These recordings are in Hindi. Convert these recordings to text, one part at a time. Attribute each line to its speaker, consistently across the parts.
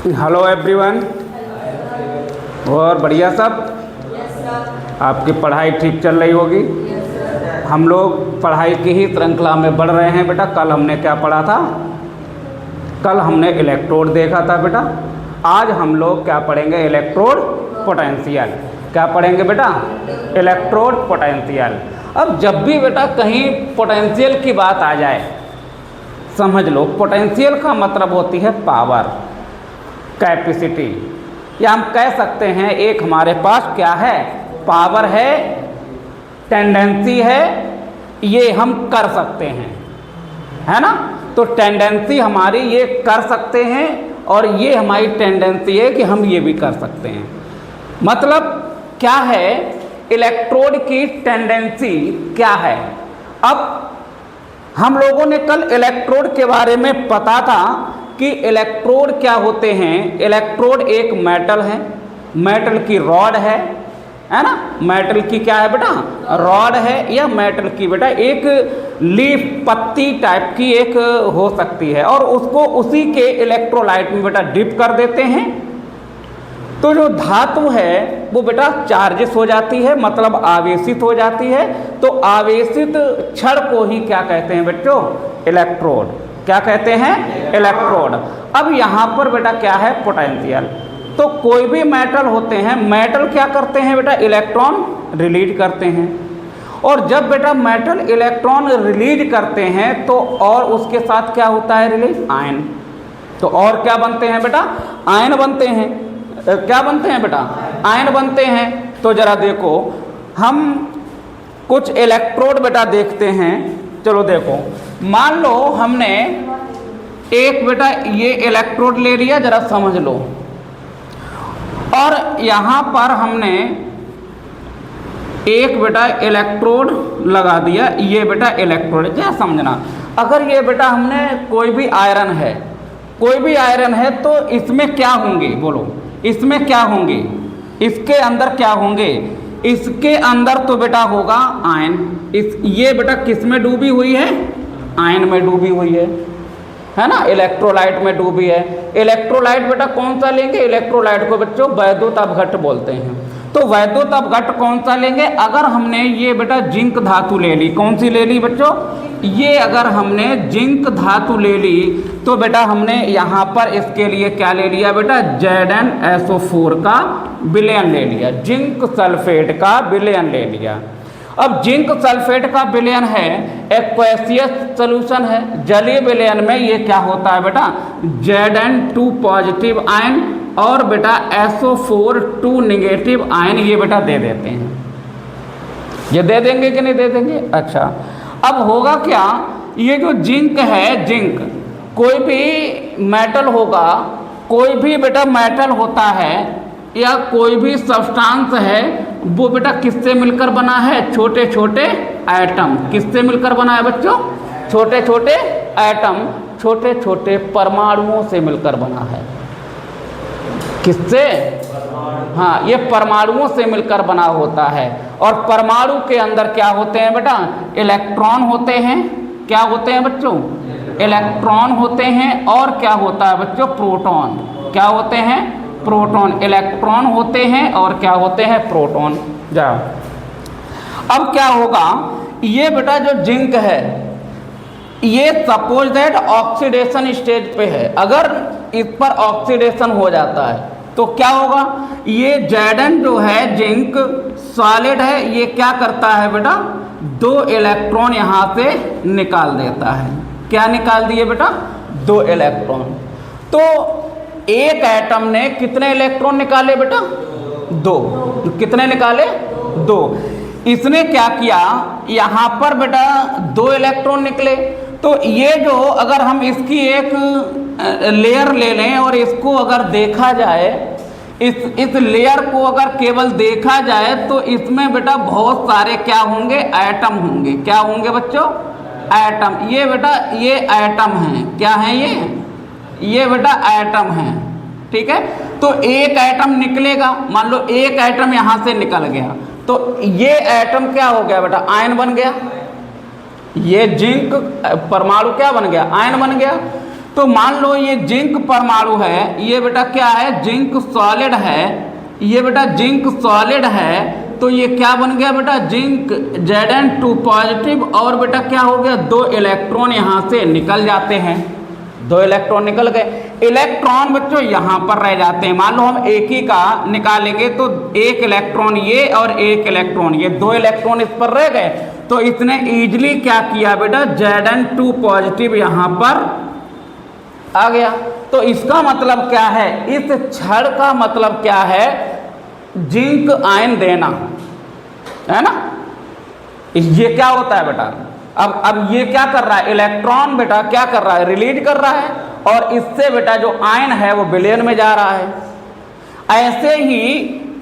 Speaker 1: Hello everyone. और बढ़िया सब? आपकी पढ़ाई ठीक चल रही होगी। हम लोग पढ़ाई की ही श्रृंखला में बढ़ रहे हैं बेटा। कल हमने क्या पढ़ा था? कल हमने इलेक्ट्रोड देखा था बेटा। आज हम लोग क्या पढ़ेंगे? Electrode potential. क्या पढ़ेंगे बेटा? Electrode potential. अब जब भी बेटा कहीं पोटेंशियल की बात आ जाए, समझ लो पोटेंशियल का मतलब होती है पावर, कैपेसिटी, या हम कह सकते हैं एक हमारे पास क्या है? पावर है, टेंडेंसी है, ये हम कर सकते हैं, है ना। तो टेंडेंसी हमारी ये कर सकते हैं और ये हमारी टेंडेंसी है कि हम ये भी कर सकते हैं। मतलब क्या है? इलेक्ट्रोड की टेंडेंसी क्या है? अब हम लोगों ने कल इलेक्ट्रोड के बारे में पता था कि इलेक्ट्रोड क्या होते हैं। इलेक्ट्रोड एक मेटल है, मेटल की रॉड है ना। मेटल की क्या है बेटा? रॉड है, या मेटल की बेटा एक लीफ, पत्ती टाइप की एक हो सकती है, और उसको उसी के इलेक्ट्रोलाइट में बेटा डिप कर देते हैं। तो जो धातु है वो बेटा चार्जेस हो जाती है, मतलब आवेशित हो जाती है। तो आवेशित छड़ को ही क्या कहते हैं बच्चों? इलेक्ट्रोड। क्या कहते हैं? इलेक्ट्रोड। अब यहाँ पर बेटा क्या है? पोटेंशियल। तो कोई भी मेटल होते हैं, मेटल क्या करते हैं बेटा? इलेक्ट्रॉन रिलीज करते हैं। और जब बेटा मेटल इलेक्ट्रॉन रिलीज करते हैं तो और उसके साथ क्या होता है? Release ion. तो और क्या बनते हैं बेटा? आयन बनते हैं। क्या बनते हैं बेटा? आयन बनते हैं। तो जरा देखो, हम कुछ इलेक्ट्रोड बेटा देखते हैं। चलो देखो, मान लो हमने एक बेटा ये इलेक्ट्रोड ले लिया, जरा समझ लो, और यहाँ पर हमने एक बेटा इलेक्ट्रोड लगा दिया। ये बेटा इलेक्ट्रोड, क्या समझना। अगर ये बेटा हमने कोई भी आयरन है, कोई भी आयरन है, तो इसमें क्या होंगे? बोलो, इसमें क्या होंगे? इसके अंदर क्या होंगे? इसके अंदर तो बेटा होगा आयन। ये बेटा किस में डूबी हुई है? आयन में डूबी हुई है ना। इलेक्ट्रोलाइट में डूबी है। इलेक्ट्रोलाइट बेटा कौन सा लेंगे? इलेक्ट्रोलाइट को बच्चों वैद्युत अपघट्ट बोलते हैं। तो वैद्युत अपघट्ट कौन सा लेंगे? अगर हमने ये बेटा जिंक धातु ले ली, कौन सी ले ली बच्चों? ये अगर हमने जिंक धातु ले ली तो बेटा हमने यहाँ पर इसके लिए क्या ले लिया बेटा? Zn-SO4 का विलयन ले लिया, जिंक सल्फेट का विलयन ले लिया। अब जिंक सल्फेट का विलयन है, एक्वेसियस सॉल्यूशन है। जलीय विलयन में ये क्या होता है बेटा? Zn2 पॉजिटिव आयन और बेटा SO4 2 निगेटिव आयन ये बेटा दे देते हैं। ये दे देंगे कि नहीं दे देंगे? अच्छा, अब होगा क्या? ये जो जिंक है, जिंक कोई भी मेटल होगा, कोई भी बेटा मेटल होता है या कोई भी सब्सटेंस है, वो बेटा किससे मिलकर बना है? छोटे छोटे एटम। किससे मिलकर बना है बच्चों? छोटे छोटे एटम, छोटे छोटे परमाणुओं से मिलकर बना है। किससे? हाँ, ये परमाणुओं से मिलकर बना होता है। और परमाणु के अंदर क्या होते हैं बेटा? इलेक्ट्रॉन होते हैं। क्या होते हैं बच्चों? इलेक्ट्रॉन होते हैं। और क्या होता है बच्चों? प्रोटॉन। क्या होते हैं? प्रोटॉन। इलेक्ट्रॉन होते हैं और क्या होते हैं? प्रोटॉन। जाओ, अब क्या होगा? ये बेटा जो जिंक है, ये सपोज दैट ऑक्सीडेशन स्टेज पे है। अगर इस पर ऑक्सीडेशन हो जाता है तो क्या होगा? ये Zn जो है जिंक सॉलिड है, ये क्या करता है बेटा? 2 इलेक्ट्रॉन यहाँ से निकाल देता है। क्या निकाल दिए बेटा? 2 इलेक्ट्रॉन। तो एक एटम ने कितने इलेक्ट्रॉन निकाले बेटा? 2। कितने निकाले? 2। इसने क्या किया? यहाँ पर बेटा 2 इलेक्ट्रॉन निकले। तो ये जो, अगर हम इसकी एक लेयर ले लें और इसको अगर देखा जाए, इस लेयर को अगर केवल देखा जाए तो इसमें बेटा बहुत सारे क्या होंगे? एटम होंगे। क्या होंगे बच्चों? एटम। ये बेटा ये एटम हैं। क्या हैं ये बेटा एटम हैं। ठीक है। तो एक एटम निकलेगा, मान लो एक एटम यहाँ से निकल गया, तो ये एटम क्या हो गया बेटा? आयन बन गया। ये जिंक परमाणु क्या बन गया? आयन बन गया। तो मान लो ये जिंक परमाणु है, ये बेटा क्या है, जिंक सॉलिड है, ये बेटा जिंक सॉलिड है, तो ये क्या बन गया बेटा, जिंक Zn2 पॉजिटिव, और बेटा क्या हो गया, 2 इलेक्ट्रॉन यहाँ से निकल जाते हैं, 2 इलेक्ट्रॉन निकल गए। इलेक्ट्रॉन बच्चों यहाँ पर रह जाते हैं। मान लो हम एक ही का निकालेंगे तो 1 इलेक्ट्रॉन ये और 1 इलेक्ट्रॉन ये, 2 इलेक्ट्रॉन इस पर रह गए, तो इसने इजीली क्या किया बेटा, Zn2 पॉजिटिव यहाँ पर आ गया। तो इसका मतलब क्या है, इस क्षण का मतलब क्या है, जिंक आयन देना, है ना। ये क्या होता है बेटा, अब ये क्या कर रहा है, इलेक्ट्रॉन बेटा क्या कर रहा है, रिलीज कर रहा है, और इससे बेटा जो आयन है वो विलयन में जा रहा है। ऐसे ही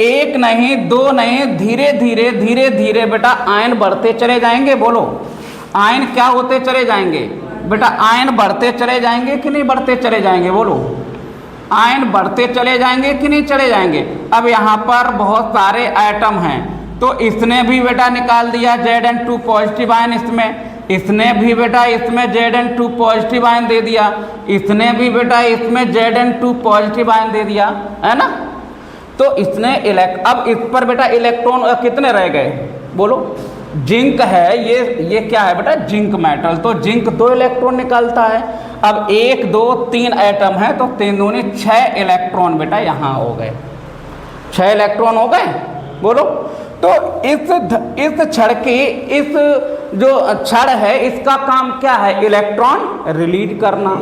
Speaker 1: 1 नहीं 2 नहीं, धीरे धीरे धीरे धीरे बेटा आयन बढ़ते चले जाएंगे। बोलो, आयन क्या होते चले जाएंगे बेटा, आयन बढ़ते चले जाएंगे कि नहीं बढ़ते चले जाएंगे, बोलो, आयन बढ़ते चले जाएंगे कि नहीं चले जाएंगे। अब यहाँ पर बहुत सारे एटम हैं, तो इसने भी बेटा निकाल दिया Zn2 पॉजिटिव आयन, इसने भी बेटा इसमें Zn2 पॉजिटिव आयन दे दिया, इसने भी बेटा इसमें Zn2 पॉजिटिव आयन दे दिया, है ना। तो इसने अब इस पर बेटा इलेक्ट्रॉन कितने रह गए, बोलो, जिंक है, ये क्या है बेटा, जिंक मेटल, तो जिंक 2 इलेक्ट्रॉन निकालता है। अब 1 2 3 एटम है, तो 3 दूनी 6 इलेक्ट्रॉन बेटा यहाँ हो गए, 6 इलेक्ट्रॉन हो गए, बोलो। तो इस क्षण की, इस जो क्षण है इसका काम क्या है, इलेक्ट्रॉन रिलीज करना,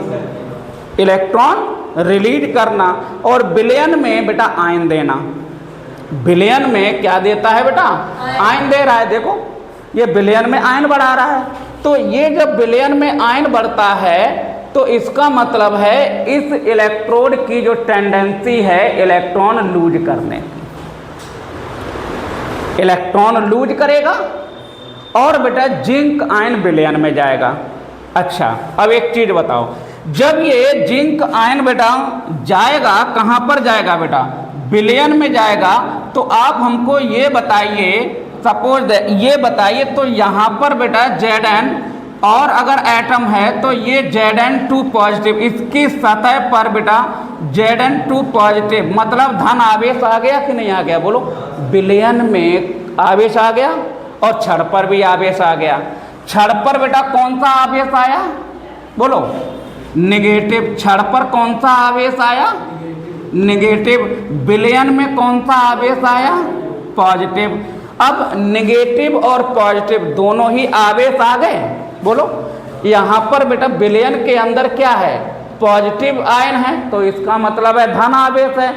Speaker 1: इलेक्ट्रॉन रिलीज करना, और विलयन में बेटा आयन देना। विलयन में क्या देता है बेटा, आयन दे रहा है। देखो ये विलयन में आयन बढ़ा रहा है, तो ये जब विलयन में आयन बढ़ता है तो इसका मतलब है इस इलेक्ट्रोड की जो टेंडेंसी है इलेक्ट्रॉन लूज करने की, इलेक्ट्रॉन लूज करेगा और बेटा जिंक आयन विलयन में जाएगा। अच्छा, अब एक चीज बताओ, जब ये जिंक आयन बेटा जाएगा, कहाँ पर जाएगा बेटा, विलयन में जाएगा, तो आप हमको ये बताइए, सपोज ये बताइए, तो यहाँ पर बेटा Zn, और अगर एटम है तो ये Zn2 पॉजिटिव, इसकी सतह पर बेटा Zn2 पॉजिटिव, मतलब धन आवेश आ गया कि नहीं आ गया, बोलो, विलयन में आवेश आ गया, और क्षण पर भी आवेश आ गया। क्षण पर बेटा कौन सा आवेश आया, बोलो, निगेटिव। क्षण पर कौन सा आवेश आया, निगेटिव। विलयन में कौन सा आवेश आया, पॉजिटिव। अब निगेटिव और पॉजिटिव दोनों ही आवेश आ गए, बोलो। यहाँ पर बेटा विलयन के अंदर क्या है, पॉजिटिव आयन है, तो इसका मतलब है धन आवेश है,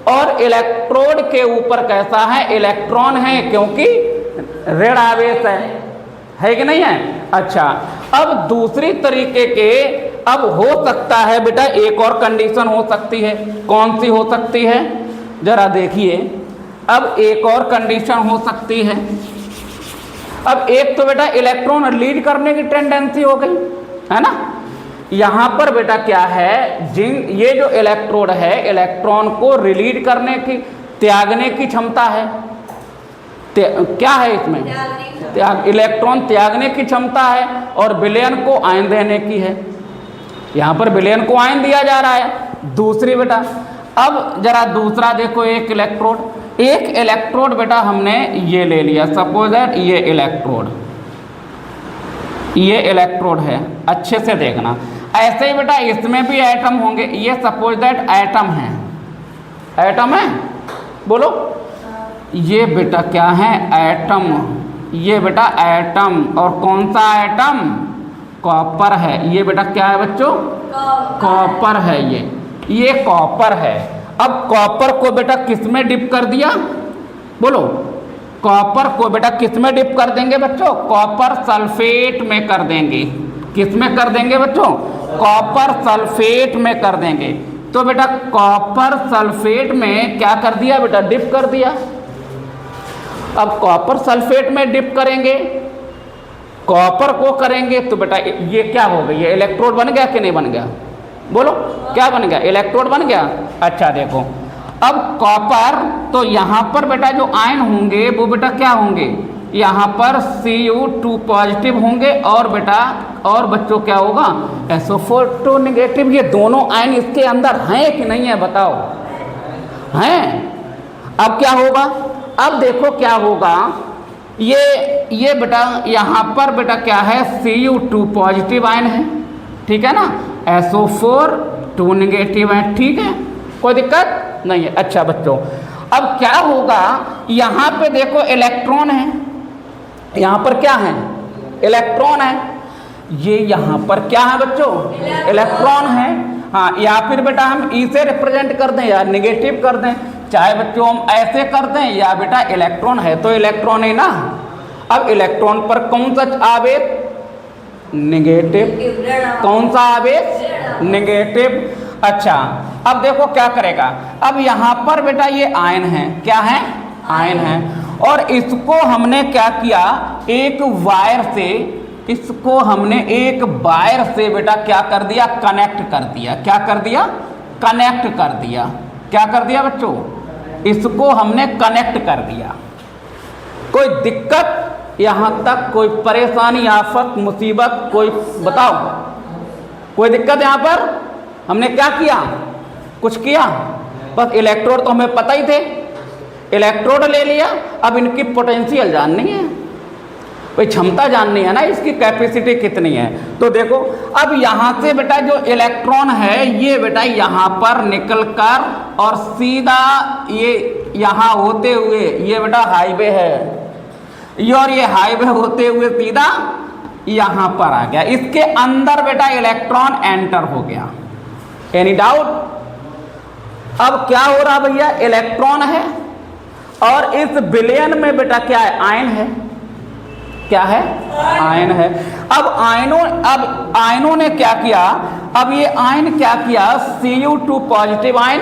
Speaker 1: और इलेक्ट्रोड के ऊपर कैसा है, इलेक्ट्रॉन है, क्योंकि ऋण आवेश है कि नहीं है। अच्छा, अब दूसरी तरीके के, अब हो सकता है बेटा एक और कंडीशन हो सकती है, कौन सी हो सकती है, जरा देखिए। अब एक और कंडीशन हो सकती है, अब एक तो बेटा इलेक्ट्रॉन लीड करने की टेंडेंसी हो गई, है ना। यहाँ पर बेटा क्या है, ये जो इलेक्ट्रोड है इलेक्ट्रॉन को रिलीज करने की, त्यागने की क्षमता है, क्या है इसमें, इलेक्ट्रॉन त्यागने की क्षमता है, और विलयन को आयन देने की है। यहाँ पर विलयन को आयन दिया जा रहा है। दूसरी बेटा, अब जरा दूसरा देखो, एक इलेक्ट्रोड बेटा हमने ये ले लिया, सपोज दैट ये इलेक्ट्रोड है, अच्छे से देखना। ऐसे ही बेटा इसमें भी एटम होंगे, ये सपोज दैट एटम है, बोलो, ये बेटा क्या है, एटम, ये बेटा एटम, और कौन सा एटम, कॉपर है। ये बेटा क्या है बच्चों, कॉपर है, ये कॉपर है। अब कॉपर को बेटा किस में डिप कर दिया, बोलो, कॉपर को बेटा किस में डिप कर देंगे बच्चों, कॉपर सल्फेट में कर देंगे। किस में कर देंगे बच्चों, कॉपर सल्फेट में कर देंगे। तो बेटा कॉपर सल्फेट में क्या कर दिया बेटा, डिप कर दिया। अब कॉपर सल्फेट में डिप करेंगे, कॉपर को करेंगे, तो बेटा ये क्या हो गया, ये इलेक्ट्रोड बन गया कि नहीं बन गया, बोलो, क्या बन गया, इलेक्ट्रोड बन गया। अच्छा देखो, अब कॉपर, तो यहाँ पर बेटा जो आयन होंगे वो बेटा क्या होंगे, यहाँ पर Cu2 पॉजिटिव होंगे और बेटा और बच्चों क्या होगा SO4 नेगेटिव। ये दोनों आयन इसके अंदर हैं कि नहीं है बताओ, हैं। अब क्या होगा, अब देखो क्या होगा, ये बेटा यहाँ पर बेटा क्या है Cu2 पॉजिटिव आयन है, ठीक है ना, SO4 2 नेगेटिव है, ठीक है, कोई दिक्कत नहीं है। अच्छा बच्चों अब क्या होगा, यहाँ पे देखो इलेक्ट्रॉन है, यहाँ पर क्या है इलेक्ट्रॉन है, ये यहाँ पर क्या है बच्चों इलेक्ट्रॉन है। हाँ, या फिर बेटा हम इसे रिप्रेजेंट कर दें या नेगेटिव कर दें, चाहे बच्चों हम ऐसे कर दें या बेटा इलेक्ट्रॉन है तो इलेक्ट्रॉन है ना। अब इलेक्ट्रॉन पर कौन सा आवेश नेगेटिव, कौन सा आवेश नेगेटिव। अच्छा अब देखो क्या करेगा, अब यहाँ पर बेटा ये आयन है, क्या है आयन है, और इसको हमने क्या किया एक वायर से, इसको हमने एक वायर से बेटा क्या कर दिया कनेक्ट कर दिया, क्या कर दिया कनेक्ट कर दिया, क्या कर दिया बच्चों इसको हमने कनेक्ट कर दिया। कोई दिक्कत यहाँ तक, कोई परेशानी आफत मुसीबत कोई बताओ, कोई दिक्कत यहाँ पर। हमने क्या किया कुछ किया, बस इलेक्ट्रोड तो हमें पता ही थे, इलेक्ट्रोड ले लिया, अब इनकी पोटेंशियल जाननी है, भाई क्षमता जाननी है ना, इसकी कैपेसिटी कितनी है। तो देखो अब यहाँ से बेटा जो इलेक्ट्रॉन है ये बेटा यहाँ पर निकल कर और सीधा ये यहाँ होते हुए ये बेटा हाईवे है, ये और ये हाईवे होते हुए सीधा यहाँ पर आ गया, इसके अंदर बेटा इलेक्ट्रॉन एंटर हो गया। Any doubt. अब क्या हो रहा भैया, इलेक्ट्रॉन है और इस विलयन में बेटा क्या है आयन है, क्या है आयन है। अब आयनों ने क्या किया, अब ये आयन क्या किया Cu2 पॉजिटिव आयन,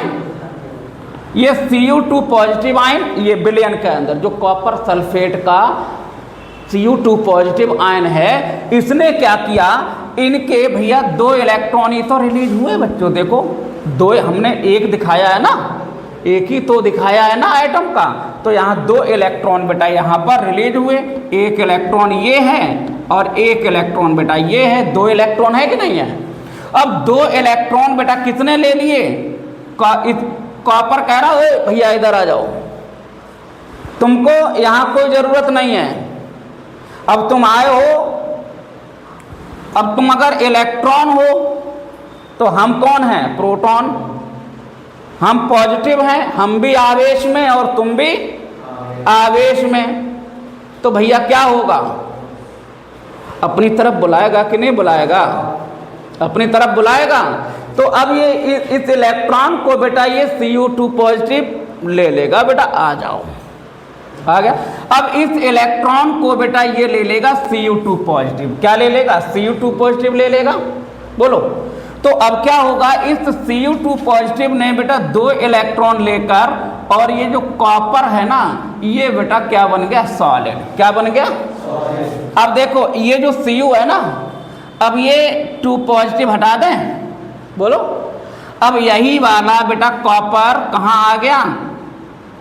Speaker 1: ये Cu2 पॉजिटिव आयन ये विलयन के अंदर जो कॉपर सल्फेट का Cu2 पॉजिटिव आयन है, इसने क्या किया इनके भैया 2 इलेक्ट्रॉन ही तो रिलीज हुए बच्चों। देखो 2 हमने एक दिखाया है ना, एक ही तो दिखाया है ना एटम का, तो यहाँ 2 इलेक्ट्रॉन बेटा यहाँ पर रिलीज हुए, एक इलेक्ट्रॉन ये है और एक इलेक्ट्रॉन बेटा ये है, 2 इलेक्ट्रॉन है कि नहीं है। अब 2 इलेक्ट्रॉन बेटा किसने ले लिए, कॉपर कह रहा है भैया इधर आ जाओ, तुमको यहाँ कोई जरूरत नहीं है, अब तुम आए हो, अब तुम अगर इलेक्ट्रॉन हो तो हम कौन हैं प्रोटॉन, हम पॉजिटिव हैं, हम भी आवेश में और तुम भी आवेश में, तो भैया क्या होगा अपनी तरफ बुलाएगा कि नहीं बुलाएगा, अपनी तरफ बुलाएगा। तो अब ये इस इलेक्ट्रॉन को बेटा ये Cu2 पॉजिटिव ले लेगा, बेटा आ जाओ आ गया। अब इस इलेक्ट्रॉन को बेटा ये ले लेगा Cu2 पॉजिटिव, क्या ले लेगा Cu2 पॉजिटिव ले लेगा, बोलो। तो अब क्या होगा, इस Cu2 पॉजिटिव ने बेटा 2 इलेक्ट्रॉन लेकर और ये जो कॉपर है ना ये बेटा क्या बन गया सॉलिड, क्या बन गया सॉलिड। अब देखो ये जो Cu है ना, अब ये 2 पॉजिटिव हटा दें, बोलो। अब यही वाला बेटा कॉपर कहाँ आ गया,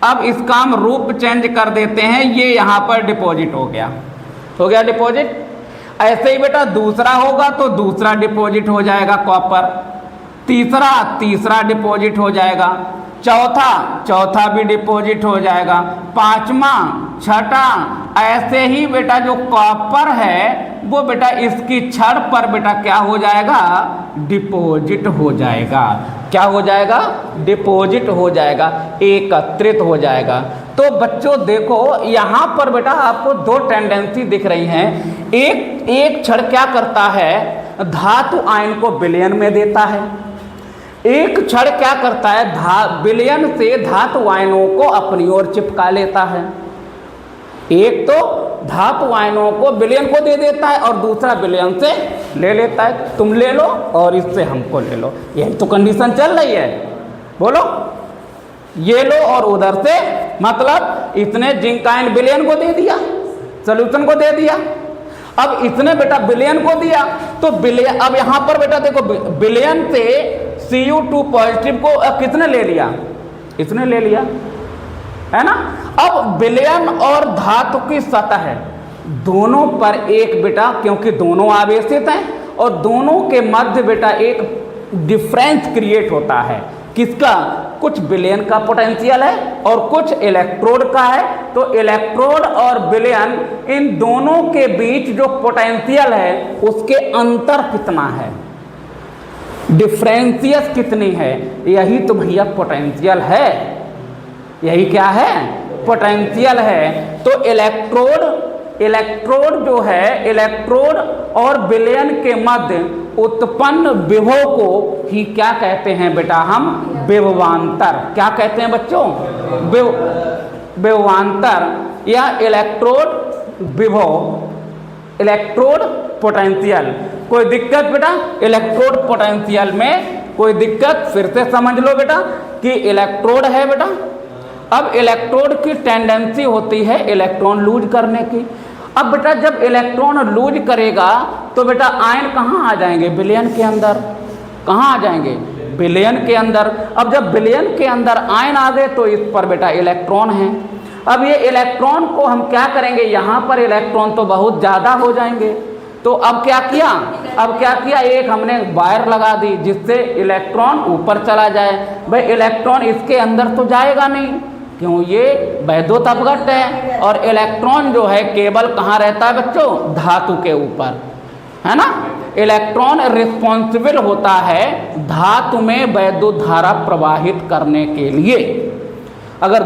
Speaker 1: अब इसका हम रूप चेंज कर देते हैं, ये यहाँ पर डिपॉजिट हो गया डिपॉजिट। ऐसे ही बेटा दूसरा होगा तो दूसरा डिपॉजिट हो जाएगा कॉपर, तीसरा डिपॉजिट हो जाएगा, चौथा भी डिपॉजिट हो जाएगा, 5वां 6वां, ऐसे ही बेटा जो कॉपर है वो बेटा इसकी छड़ पर बेटा क्या हो जाएगा डिपॉजिट हो जाएगा, क्या हो जाएगा डिपॉजिट हो जाएगा, एकत्रित हो जाएगा। तो बच्चों देखो यहाँ पर बेटा आपको 2 टेंडेंसी दिख रही हैं, एक छड़ क्या करता है धातु आयन को विलयन में देता है, एक छड़ क्या करता है विलयन से धातु आयनों को अपनी ओर चिपका लेता है। एक तो धातु आयनों को विलयन को दे देता है और दूसरा विलयन से ले लेता है, तुम ले लो और इससे हमको ले लो, यही तो कंडीशन चल रही है, बोलो। ये लो और उधर से मतलब इसने जिंक आयन विलयन को दे दिया, सॉल्यूशन को दे दिया, अब इसने बेटा विलयन को दिया तो विलयन, अब यहाँ पर बेटा देखो विलयन से Cu2 पॉजिटिव को किसने ले लिया, इसने ले लिया, है ना। अब विलयन और धातु की सतह दोनों पर एक बेटा, क्योंकि दोनों आवेशित हैं और दोनों के मध्य बेटा एक डिफरेंस क्रिएट होता है। किसका? कुछ विलयन का पोटेंशियल है और कुछ इलेक्ट्रोड का है। तो इलेक्ट्रोड और विलयन इन दोनों के बीच जो पोटेंशियल है उसके अंतर कितना है, डिफरेंशियस कितनी है, यही तो भैया पोटेंशियल है। यही क्या है? पोटेंशियल है। तो इलेक्ट्रोड जो है, इलेक्ट्रोड और विलयन के मध्य उत्पन्न विभव को ही क्या कहते हैं बेटा? हम विभवांतर। क्या कहते हैं बच्चों? विभवांतर या इलेक्ट्रोड विभव, इलेक्ट्रोड पोटेंशियल। कोई दिक्कत बेटा? इलेक्ट्रोड पोटेंशियल में कोई दिक्कत? फिर से समझ लो बेटा कि इलेक्ट्रोड है बेटा। अब इलेक्ट्रोड की टेंडेंसी होती है इलेक्ट्रॉन लूज करने की। अब बेटा जब इलेक्ट्रॉन लूज करेगा तो बेटा आयन कहाँ आ जाएंगे? विलयन के अंदर। कहाँ आ जाएंगे? विलयन के अंदर। अब जब विलयन के अंदर आयन आ गए तो इस पर बेटा इलेक्ट्रॉन है। अब ये इलेक्ट्रॉन को हम क्या करेंगे? यहाँ पर इलेक्ट्रॉन तो बहुत ज़्यादा हो जाएंगे। तो अब क्या किया? एक हमने वायर लगा दी जिससे इलेक्ट्रॉन ऊपर चला जाए। भाई इलेक्ट्रॉन इसके अंदर तो जाएगा नहीं, क्यों? ये वैद्युत अपघट्ट है और इलेक्ट्रॉन जो है केवल कहाँ रहता है बच्चों? धातु के ऊपर, है ना। इलेक्ट्रॉन रिस्पॉन्सिबल होता है धातु में वैद्युत धारा प्रवाहित करने के लिए। अगर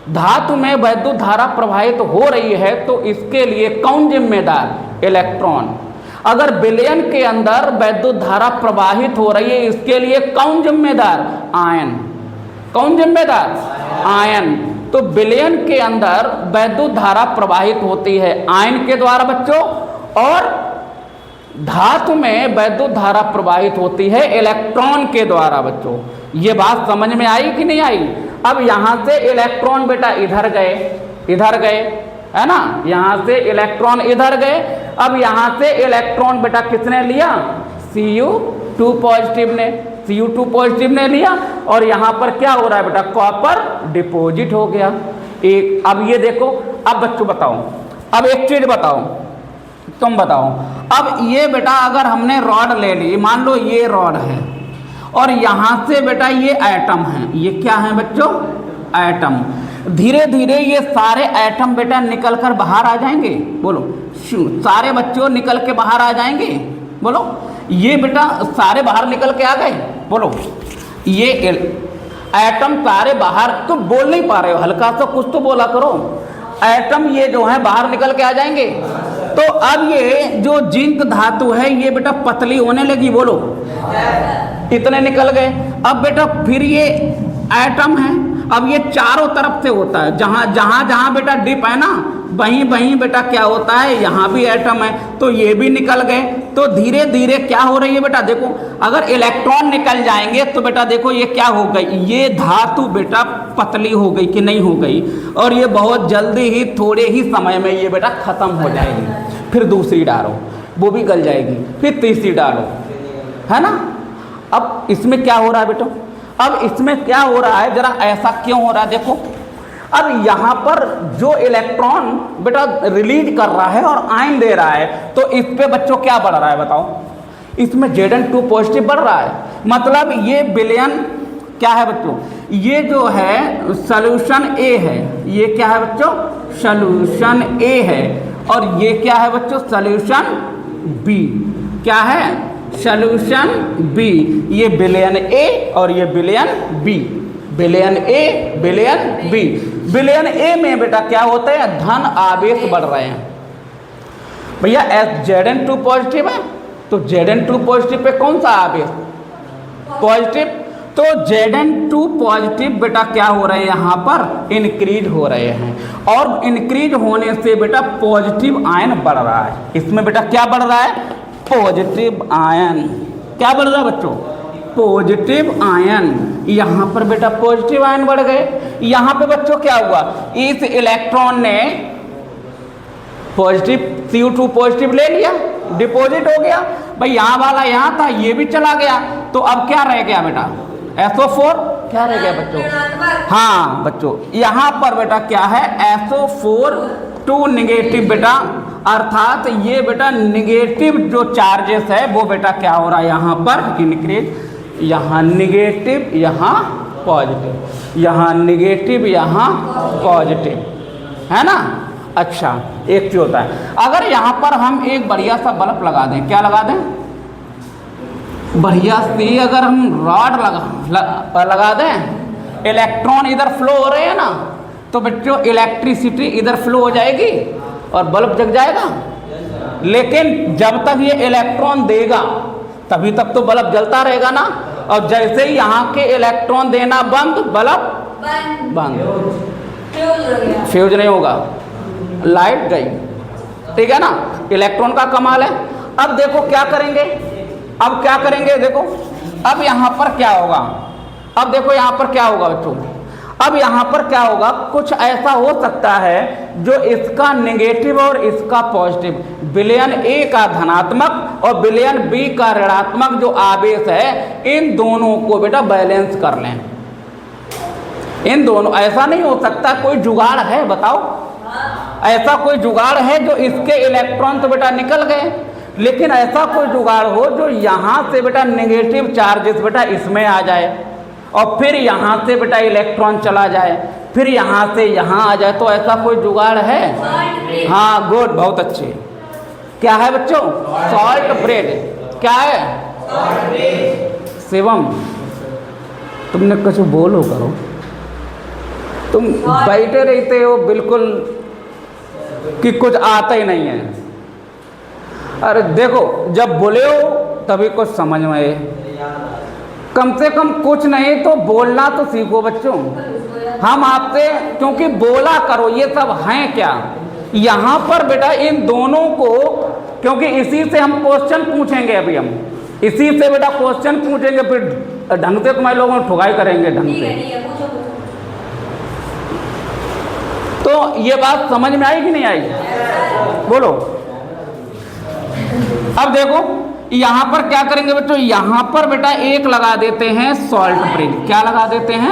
Speaker 1: धातु में वैद्युत धारा प्रवाहित हो रही है तो इसके लिए कौन जिम्मेदार? इलेक्ट्रॉन। अगर विलयन के अंदर वैद्युत धारा प्रवाहित हो रही है इसके लिए कौन जिम्मेदार? आयन। कौन जिम्मेदार? आयन। तो विलयन के अंदर वैद्युत धारा प्रवाहित होती है आयन के द्वारा बच्चों, और धातु में वैद्युत धारा प्रवाहित होती है इलेक्ट्रॉन के द्वारा बच्चों। ये बात समझ में आई कि नहीं आई? अब यहाँ से इलेक्ट्रॉन बेटा इधर गए, है ना। यहाँ से इलेक्ट्रॉन इधर गए। अब यहाँ से इलेक्ट्रॉन बेटा किसने लिया? Cu2 पॉजिटिव ने लिया और यहाँ पर क्या हो रहा है बेटा? कॉपर डिपॉजिट हो गया एक। अब ये देखो, अब बच्चों बताओ, अब एक चीज बताओ, तुम बताओ। अब ये बेटा अगर हमने रॉड ले ली, मान लो ये रॉड है और यहाँ से बेटा ये एटम है। ये क्या है बच्चों? एटम। धीरे धीरे ये सारे एटम बेटा निकल कर बाहर आ जाएंगे। बोलो, सारे बच्चों निकल के बाहर आ जाएंगे। बोलो, ये बेटा सारे बाहर निकल के आ गए। बोलो, ये एटम सारे बाहर, तो बोल नहीं पा रहे हो, हल्का सा कुछ तो बोला करो। एटम ये जो है बाहर निकल के आ जाएंगे। तो अब ये जो जिंक धातु है ये बेटा पतली होने लगी। बोलो, इतने निकल गए। अब बेटा फिर ये एटम है, अब ये चारों तरफ से होता है। जहाँ बेटा डिप है ना, वहीं बेटा क्या होता है? यहाँ भी एटम है, तो ये भी निकल गए। तो धीरे धीरे क्या हो रही है बेटा? देखो, अगर इलेक्ट्रॉन निकल जाएंगे तो बेटा देखो ये क्या हो गई? ये धातु बेटा पतली हो गई कि नहीं हो गई? और ये बहुत जल्दी ही, थोड़े ही समय में ये बेटा खत्म हो जाएगी। फिर दूसरी डालो, वो भी गल जाएगी, फिर तीसरी डालो, है ना। अब इसमें क्या हो रहा है बेटा? अब इसमें क्या हो रहा है? जरा ऐसा क्यों हो रहा है? देखो, अब यहाँ पर जो इलेक्ट्रॉन बेटा रिलीज कर रहा है और आयन दे रहा है, तो इस पे बच्चों क्या बढ़ रहा है बताओ? इसमें Zn2 पॉजिटिव बढ़ रहा है। मतलब ये विलयन क्या है बच्चों? ये जो है सॉल्यूशन ए है। ये क्या है बच्चों? सॉल्यूशन ए है। और ये क्या है बच्चों? Solution B. क्या है? Solution B. ये विलयन ए और ये विलयन बी। विलयन ए, विलयन बी। विलयन ए में बेटा क्या होता है? धन आवेश बढ़ रहे हैं भैया। Zn2 पॉजिटिव है तो Zn2 पॉजिटिव पे कौन सा आवेश? पॉजिटिव। तो Zn2 पॉजिटिव बेटा क्या हो रहे हैं? यहाँ पर इंक्रीज हो रहे हैं, और इंक्रीज होने से बेटा पॉजिटिव आयन बढ़ रहा है। इसमें बेटा क्या बढ़ रहा है? Positive ion. क्या बढ़ रहा है बच्चों? Positive ion. यहाँ पर बेटा पॉजिटिव आयन बढ़ गए। यहाँ पे बच्चों क्या हुआ? इस इलेक्ट्रॉन ने पॉजिटिव Cu2 पॉजिटिव ले लिया, डिपॉजिट हो गया। भाई यहाँ वाला यहाँ था, ये भी चला गया, तो अब क्या रह गया बेटा? SO4 क्या रह गया बच्चों? हाँ बच्चों, यहाँ पर बेटा क्या है, SO4 2 निगेटिव बेटा, अर्थात ये बेटा निगेटिव जो चार्जेस है वो बेटा क्या हो रहा है यहाँ पर इंक्रीज, यहाँ निगेटिव यहाँ पॉजिटिव, यहाँ निगेटिव यहाँ पॉजिटिव, है ना। अच्छा, एक चीज होता है, अगर यहाँ पर हम एक बढ़िया सा बल्ब लगा दें, क्या लगा दें, बढ़िया सी अगर हम रॉड लगा दें, इलेक्ट्रॉन इधर फ्लो हो रहे हैं ना, तो बच्चों इलेक्ट्रिसिटी इधर फ्लो हो जाएगी और बल्ब जग जाएगा। लेकिन जब तक ये इलेक्ट्रॉन देगा तभी तक तो बल्ब जलता रहेगा ना, और जैसे ही यहाँ के इलेक्ट्रॉन देना बंद, बल्ब बंद, फ्यूज नहीं होगा, लाइट गई, ठीक है ना। इलेक्ट्रॉन का कमाल है। अब देखो क्या करेंगे, अब क्या करेंगे, देखो अब यहाँ पर क्या होगा, अब देखो यहाँ पर क्या होगा बच्चों, अब यहाँ पर क्या होगा, कुछ ऐसा हो सकता है जो इसका नेगेटिव और इसका पॉजिटिव, विलयन ए का धनात्मक और विलयन बी का ऋणात्मक जो आवेश है, इन दोनों को बेटा बैलेंस कर लें। इन दोनों, ऐसा नहीं हो सकता, कोई जुगाड़ है बताओ, ऐसा कोई जुगाड़ है जो इसके इलेक्ट्रॉन तो बेटा निकल गए, लेकिन ऐसा कोई जुगाड़ हो जो यहाँ से बेटा नेगेटिव चार्जेस बेटा इसमें आ जाए और फिर यहाँ से बेटा इलेक्ट्रॉन चला जाए, फिर यहाँ से यहाँ आ जाए, तो ऐसा कोई जुगाड़ है? हाँ गुड, बहुत अच्छे। क्या है बच्चों? Salt bread. क्या है? शिवम तुमने कुछ बोलो करो, तुम बैठे रहते हो बिल्कुल कि कुछ आता ही नहीं है। अरे देखो, जब बोले हो तभी कुछ समझ में आए, कम से कम कुछ नहीं तो बोलना तो सीखो बच्चों। हम आपसे क्योंकि बोला करो, ये सब हैं क्या यहाँ पर बेटा, इन दोनों को, क्योंकि इसी से हम क्वेश्चन पूछेंगे, अभी हम इसी से बेटा क्वेश्चन पूछेंगे, फिर ढंग से तुम्हारे लोगों को ठुकाई करेंगे ढंग से। तो ये बात समझ में आई कि नहीं आई? बोलो। अब देखो यहाँ पर क्या करेंगे बच्चों, यहाँ पर बेटा एक लगा देते हैं सॉल्ट ब्रिज। क्या लगा देते हैं?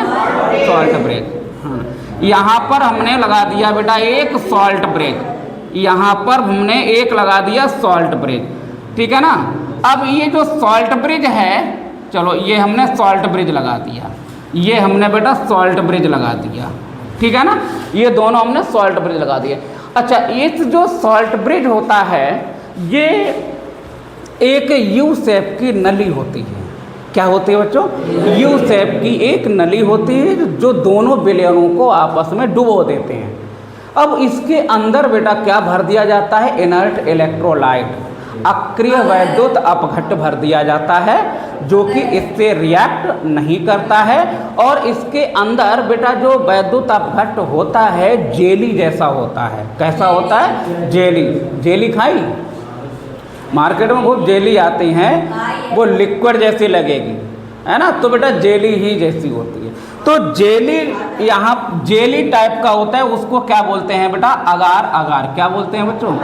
Speaker 1: Salt bridge. हाँ, यहाँ पर हमने लगा दिया बेटा एक सॉल्ट ब्रिज, यहाँ पर हमने एक लगा दिया सॉल्ट ब्रिज, ठीक है ना। अब ये जो सॉल्ट ब्रिज है, चलो ये हमने सॉल्ट ब्रिज लगा दिया, ये हमने बेटा सॉल्ट ब्रिज लगा दिया, ठीक है ना। ये दोनों हमने सॉल्ट ब्रिज लगा दिए। अच्छा, इस जो सॉल्ट ब्रिज होता है, ये एक यू शेप की नली होती है। क्या होती है बच्चों? यू शेप की एक नली होती है जो दोनों विलयनों को आपस में डुबो देते हैं। अब इसके अंदर बेटा क्या भर दिया जाता है? इनर्ट इलेक्ट्रोलाइट, अक्रिय वैद्युत अपघट्ट भर दिया जाता है, जो कि इससे रिएक्ट नहीं करता है। और इसके अंदर बेटा जो वैद्युत अपघट्ट होता है जेली जैसा होता है। कैसा होता है? जेली। जेली खाई? मार्केट में बहुत जेली आती हैं, वो लिक्विड जैसी लगेगी, है ना, तो बेटा जेली ही जैसी होती है। तो जेली यहाँ जेली टाइप का होता है, उसको क्या बोलते हैं बेटा? अगार अगार। क्या बोलते हैं बच्चों?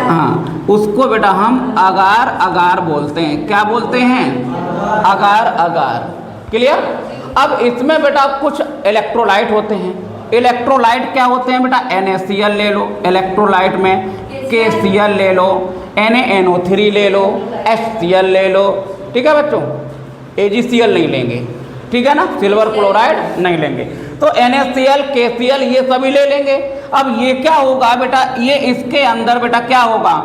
Speaker 1: हाँ, उसको बेटा हम अगार अगार बोलते हैं। क्या बोलते हैं? अगार अगार। क्लियर? अब इसमें बेटा कुछ इलेक्ट्रोलाइट होते हैं। इलेक्ट्रोलाइट क्या होते हैं बेटा? NaCl ले लो, इलेक्ट्रोलाइट में KCl ले लो, NaNO3 ले लो, HCl ले लो, ठीक है बच्चों। AgCl नहीं लेंगे, ठीक है ना, सिल्वर क्लोराइड नहीं लेंगे। तो NaCl, KCl ये सभी ले लेंगे। अब ये क्या होगा बेटा? ये इसके अंदर बेटा क्या होगा?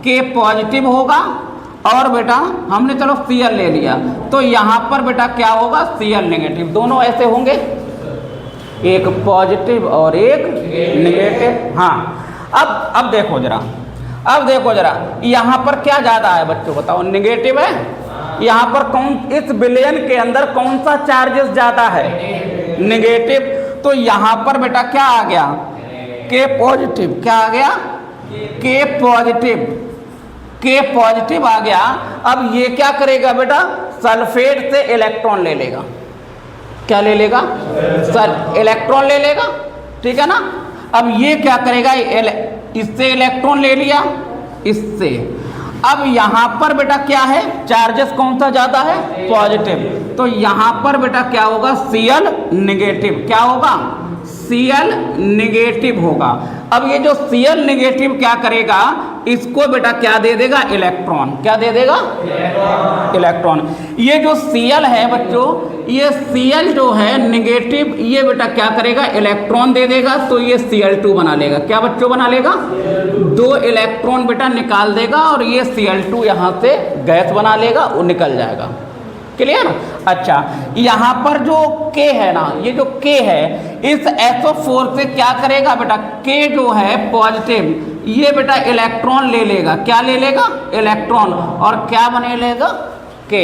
Speaker 1: K पॉजिटिव होगा और बेटा हमने चलो Cl ले लिया, तो यहाँ पर बेटा क्या होगा? Cl negative. दोनों ऐसे होंगे, एक पॉजिटिव और एक नेगेटिव। हाँ, अब देखो जरा, अब देखो जरा, यहाँ पर क्या ज़्यादा है बच्चों बताओ? नेगेटिव है। यहाँ पर कौन, इस विलयन के अंदर कौन सा चार्जेस ज़्यादा है? नेगेटिव। तो यहाँ पर बेटा क्या आ गया? K positive. क्या आ गया? K positive. K पॉजिटिव आ गया। अब ये क्या करेगा बेटा? सल्फेट से इलेक्ट्रॉन ले लेगा। क्या ले लेगा? इलेक्ट्रॉन ले लेगा, ठीक है ना। अब ये क्या करेगा? इससे इलेक्ट्रॉन ले लिया, इससे। अब यहाँ पर बेटा क्या है, चार्जेस कौन सा ज़्यादा है, पॉजिटिव, तो यहाँ पर बेटा क्या होगा, Cl निगेटिव, क्या होगा, Cl निगेटिव होगा। अब ये जो Cl निगेटिव क्या करेगा, इसको बेटा क्या दे देगा, इलेक्ट्रॉन, क्या दे देगा, इलेक्ट्रॉन। ये जो Cl है बच्चों, ये Cl जो है निगेटिव, ये बेटा क्या करेगा, इलेक्ट्रॉन दे देगा, तो ये Cl2 बना लेगा, क्या बच्चों बना लेगा, 2 इलेक्ट्रॉन बेटा निकाल देगा और ये Cl2 यहाँ से गैस बना लेगा, वो निकल जाएगा। क्लियर। अच्छा, यहाँ पर जो K है ना, ये जो K है, इस SO4 से क्या करेगा बेटा, K जो है पॉजिटिव, ये बेटा इलेक्ट्रॉन ले लेगा, क्या ले लेगा, इलेक्ट्रॉन, और क्या बने लेगा, K।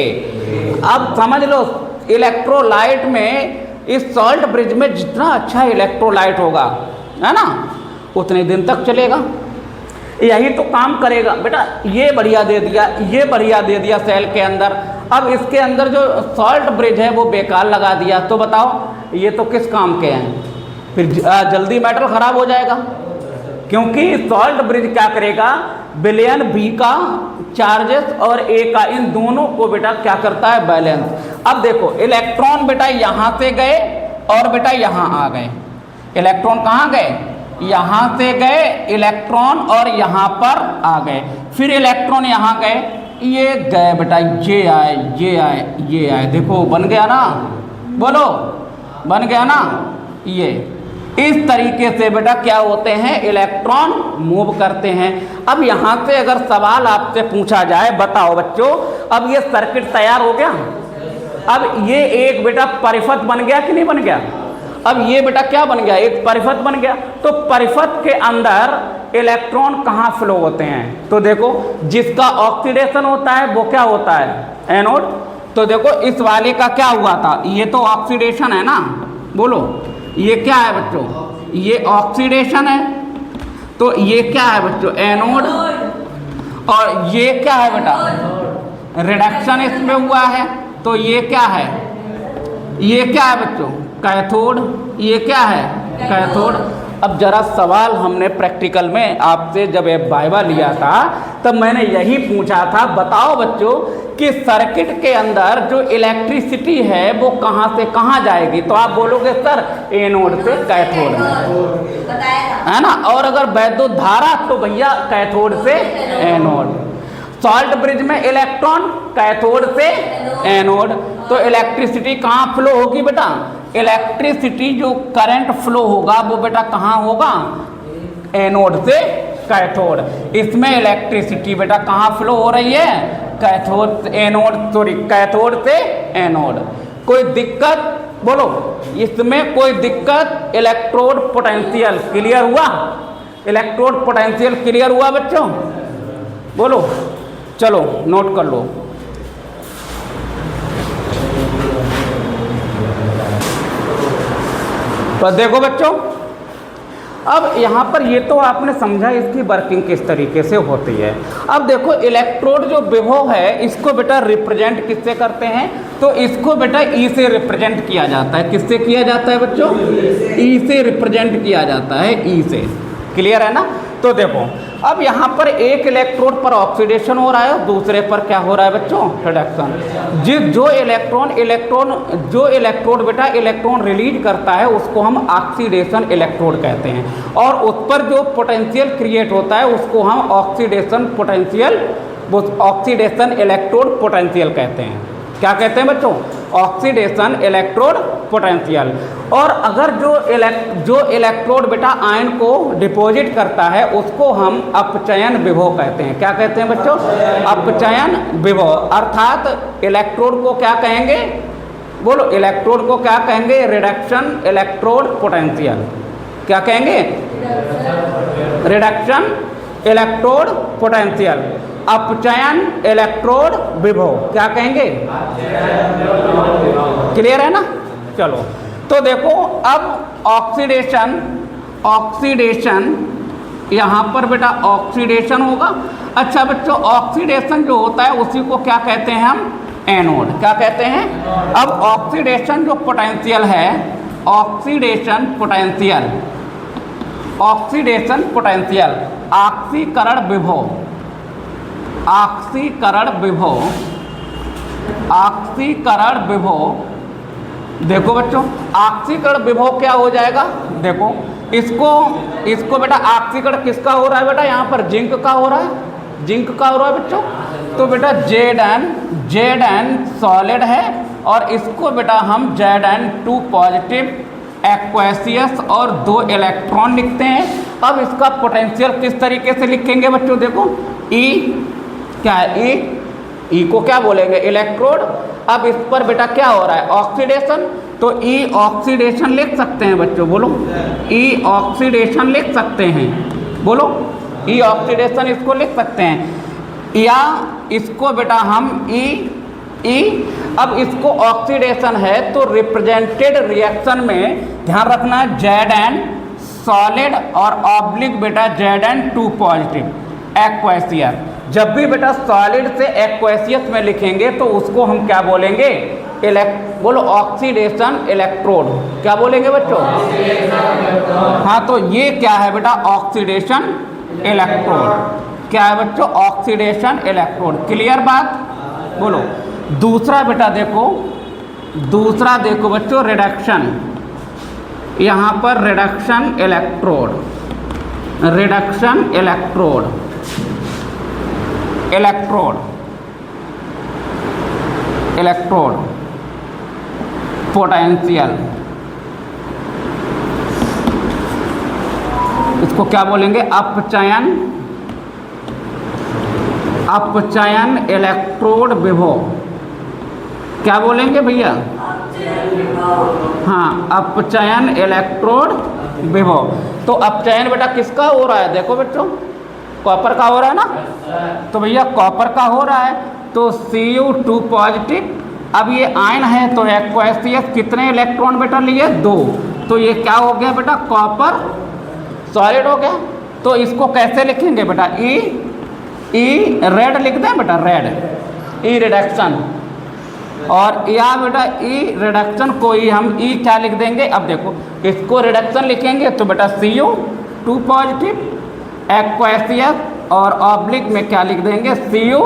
Speaker 1: अब समझ लो, इलेक्ट्रोलाइट में, इस सॉल्ट ब्रिज में जितना अच्छा इलेक्ट्रोलाइट होगा, है ना, उतने दिन तक चलेगा, यही तो काम करेगा बेटा। ये बढ़िया दे दिया, ये बढ़िया दे दिया सेल के अंदर, अब इसके अंदर जो सॉल्ट ब्रिज है वो बेकार लगा दिया, तो बताओ ये तो किस काम के हैं, फिर जल्दी मेटल खराब हो जाएगा, क्योंकि सॉल्ट ब्रिज क्या करेगा, विलयन B का चार्जेस और A का, इन दोनों को बेटा क्या करता है, बैलेंस। अब देखो इलेक्ट्रॉन बेटा यहाँ से गए और बेटा यहाँ आ गए, इलेक्ट्रॉन कहाँ गए, यहाँ से गए इलेक्ट्रॉन और यहाँ पर आ गए, फिर इलेक्ट्रॉन यहाँ गए, ये गए बेटा, ये आए, ये आए, ये आए, देखो बन गया ना, बोलो बन गया ना। ये इस तरीके से बेटा क्या होते हैं, इलेक्ट्रॉन मूव करते हैं। अब यहाँ से अगर सवाल आपसे पूछा जाए, बताओ बच्चों, अब ये सर्किट तैयार हो गया, अब ये एक बेटा परिपथ बन गया कि नहीं बन गया, अब ये बेटा क्या बन गया, एक परिपथ बन गया। तो परिपथ के अंदर इलेक्ट्रॉन कहाँ फ्लो होते हैं, तो देखो जिसका ऑक्सीडेशन होता है वो क्या होता है, एनोड। तो देखो इस वाले का क्या हुआ था, ये तो ऑक्सीडेशन है ना, बोलो ये क्या है बच्चों, ये ऑक्सीडेशन है, तो ये क्या है बच्चों, एनोड, और ये क्या है बेटा, रिडक्शन इसमें हुआ है, तो ये क्या है, ये क्या है बच्चों, कैथोड, ये क्या है, कैथोड। अब जरा सवाल हमने प्रैक्टिकल में आपसे जब वाइवा लिया था तब मैंने यही पूछा था, बताओ बच्चों कि सर्किट के अंदर जो इलेक्ट्रिसिटी है वो कहाँ से कहाँ जाएगी, तो आप बोलोगे सर एनोड से कैथोड में, है ना, और अगर वैद्युत धारा तो भैया कैथोड से एनोड। सॉल्ट ब्रिज में इलेक्ट्रॉन कैथोड से एनोड, तो इलेक्ट्रिसिटी कहाँ फ्लो होगी बेटा, इलेक्ट्रिसिटी जो करंट फ्लो होगा वो बेटा कहाँ होगा, एनोड से कैथोड। इसमें इलेक्ट्रिसिटी बेटा कहाँ फ्लो हो रही है, कैथोड एनोड, सॉरी कैथोड से एनोड। कोई दिक्कत बोलो, इसमें कोई दिक्कत, इलेक्ट्रोड पोटेंशियल क्लियर हुआ, इलेक्ट्रोड पोटेंशियल क्लियर हुआ बच्चों, बोलो, चलो नोट कर लो। तो देखो बच्चों, अब यहाँ पर ये तो आपने समझा इसकी वर्किंग किस तरीके से होती है। अब देखो इलेक्ट्रोड जो विभव है इसको बेटा रिप्रेजेंट किससे करते हैं, तो इसको बेटा ई से रिप्रेजेंट किया जाता है। किससे किया जाता है बच्चों, ई से रिप्रेजेंट किया जाता है, ई से। क्लियर है ना। तो देखो अब यहाँ पर एक इलेक्ट्रोड पर ऑक्सीडेशन हो रहा है, दूसरे पर क्या हो रहा है बच्चों, रिडक्शन। जो इलेक्ट्रोड बेटा इलेक्ट्रॉन रिलीज करता है उसको हम ऑक्सीडेशन इलेक्ट्रोड कहते हैं, और उस पर जो पोटेंशियल क्रिएट होता है उसको हम ऑक्सीडेशन इलेक्ट्रोड पोटेंशियल कहते हैं। क्या कहते हैं बच्चों, ऑक्सीडेशन इलेक्ट्रोड पोटेंशियल। और अगर जो इलेक्ट्रोड बेटा आयन को डिपॉजिट करता है उसको हम अपचयन विभव कहते हैं। क्या कहते हैं बच्चों, अपचयन विभव। अर्थात इलेक्ट्रोड को क्या कहेंगे, बोलो इलेक्ट्रोड को क्या कहेंगे, रिडक्शन इलेक्ट्रोड पोटेंशियल। क्या कहेंगे, रिडक्शन इलेक्ट्रोड पोटेंशियल, अपचयन इलेक्ट्रोड विभव। क्या कहेंगे, क्लियर है ना। चलो तो देखो अब ऑक्सीडेशन यहाँ पर बेटा ऑक्सीडेशन होगा। अच्छा बच्चों, ऑक्सीडेशन जो होता है उसी को क्या कहते हैं हम, एनोड। क्या कहते हैं। अब ऑक्सीडेशन जो पोटेंशियल है, ऑक्सीडेशन पोटेंशियल, ऑक्सीकरण विभव, ऑक्सीकरण विभव, ऑक्सीकरण विभव, देखो बच्चों ऑक्सीकरण विभव क्या हो जाएगा, देखो इसको बेटा ऑक्सीकरण किसका हो रहा है बेटा, यहाँ पर जिंक का हो रहा है, जिंक का हो रहा है बच्चों। तो बेटा Zn सॉलिड है और इसको बेटा हम Zn2 पॉजिटिव एक्वेसियस और 2 इलेक्ट्रॉन लिखते हैं। अब इसका पोटेंशियल किस तरीके से लिखेंगे बच्चों, देखो E क्या है, ई को क्या बोलेंगे, इलेक्ट्रोड। अब इस पर बेटा क्या हो रहा है, ऑक्सीडेशन, तो ई ऑक्सीडेशन लिख सकते हैं बच्चों, बोलो ई ऑक्सीडेशन लिख सकते हैं, बोलो ई ऑक्सीडेशन इसको लिख सकते हैं। या इसको बेटा हम ई अब इसको ऑक्सीडेशन है तो रिप्रेजेंटेड रिएक्शन में ध्यान रखना है Zn सॉलिड और ऑब्लिक बेटा Zn2 पॉजिटिव एक्वेसियस। जब भी बेटा सॉलिड से एक्वेसियस में लिखेंगे तो उसको हम क्या बोलेंगे, बोलो ऑक्सीडेशन इलेक्ट्रोड, क्या बोलेंगे बच्चों, हाँ तो ये क्या है बेटा, ऑक्सीडेशन इलेक्ट्रोड, क्या है बच्चों, ऑक्सीडेशन इलेक्ट्रोड। क्लियर बात, बोलो। दूसरा बेटा देखो, दूसरा देखो बच्चों रिडक्शन, यहाँ पर reduction electrode, reduction electrode, electrode, electrode potential, इसको क्या बोलेंगे, अपचयन, अपचयन इलेक्ट्रोड विभव, क्या बोलेंगे भैया, हाँ अपचयन इलेक्ट्रोड विभव। तो अपचयन बेटा किसका हो रहा है, देखो बच्चों कॉपर का हो रहा है ना, तो भैया कॉपर का हो रहा है तो Cu2 पॉजिटिव। अब ये आयन है तो एक्वेसियस कितने इलेक्ट्रॉन बेटा लिए, 2, तो ये क्या हो गया बेटा, कॉपर सॉलिड हो गया। तो इसको कैसे लिखेंगे बेटा, ई रेड लिख दें बेटा, रेड ई रिडक्शन, और या बेटा ई रिडक्शन को ही हम ई क्या लिख देंगे। अब देखो इसको रिडक्शन लिखेंगे तो बेटा Cu2 पॉजिटिव एक्वेसियस और ऑब्लिक में क्या लिख देंगे, Cu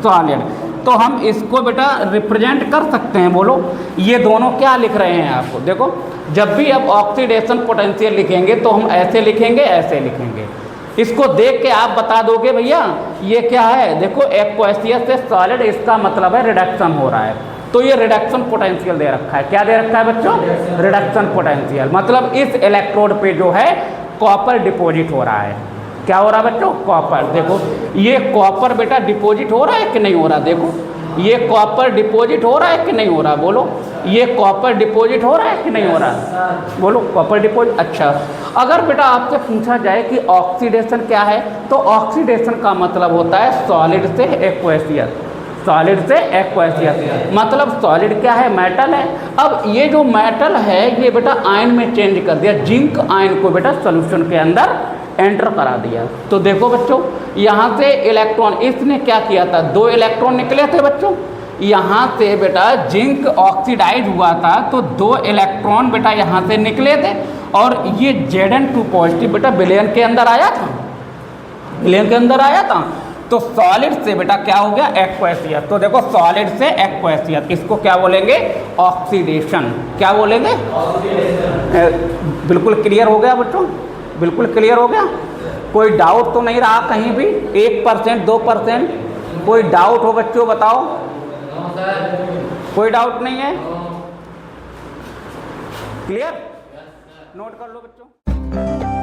Speaker 1: सॉलिड। तो हम इसको बेटा रिप्रेजेंट कर सकते हैं, बोलो ये दोनों क्या लिख रहे हैं आपको, देखो जब भी आप ऑक्सीडेशन पोटेंशियल लिखेंगे तो हम ऐसे लिखेंगे, ऐसे लिखेंगे। इसको देख के आप बता दोगे भैया ये क्या है, देखो एक्वेसियस से सॉलिड, इसका मतलब है रिडक्शन हो रहा है, तो ये रिडक्शन पोटेंशियल दे रखा है, क्या दे रखा है बच्चों, रिडक्शन पोटेंशियल। मतलब इस इलेक्ट्रोड पे जो है कॉपर डिपॉजिट हो रहा है, क्या हो रहा है बच्चों, कॉपर। देखो ये कॉपर बेटा डिपॉजिट हो रहा है कि नहीं हो रहा, देखो ये कॉपर डिपॉजिट हो रहा है कि नहीं हो रहा, बोलो ये कॉपर डिपॉजिट हो रहा है कि नहीं हो रहा, बोलो कॉपर डिपॉजिट। अच्छा अगर बेटा आपसे पूछा जाए कि ऑक्सीडेशन क्या है, तो ऑक्सीडेशन का मतलब होता है सॉलिड से एक्वेसियस, सॉलिड से एक्वेसियस, मतलब सॉलिड क्या है, मेटल है। अब ये जो मेटल है ये बेटा आयन में चेंज कर दिया, जिंक आयन को बेटा सोल्यूशन के अंदर एंटर करा दिया। तो देखो बच्चों यहाँ से इलेक्ट्रॉन, इसने क्या किया था, 2 इलेक्ट्रॉन निकले थे बच्चों, यहाँ से बेटा जिंक ऑक्सीडाइज हुआ था तो 2 इलेक्ट्रॉन बेटा यहाँ से निकले थे, और ये Zn2 पॉजिटिव बेटा विलयन के अंदर आया था, विलयन के अंदर आया था। तो सॉलिड से बेटा क्या हो गया, एक्वेसियस। तो देखो सॉलिड से एक्वेसियस, इसको क्या बोलेंगे, ऑक्सीडेशन, क्या बोलेंगे, बिल्कुल क्लियर हो गया बच्चों, बिल्कुल क्लियर हो गया, कोई डाउट तो नहीं रहा कहीं भी, 1% 2% कोई डाउट हो बच्चों बताओ, कोई डाउट नहीं है, क्लियर, नोट कर लो बच्चों।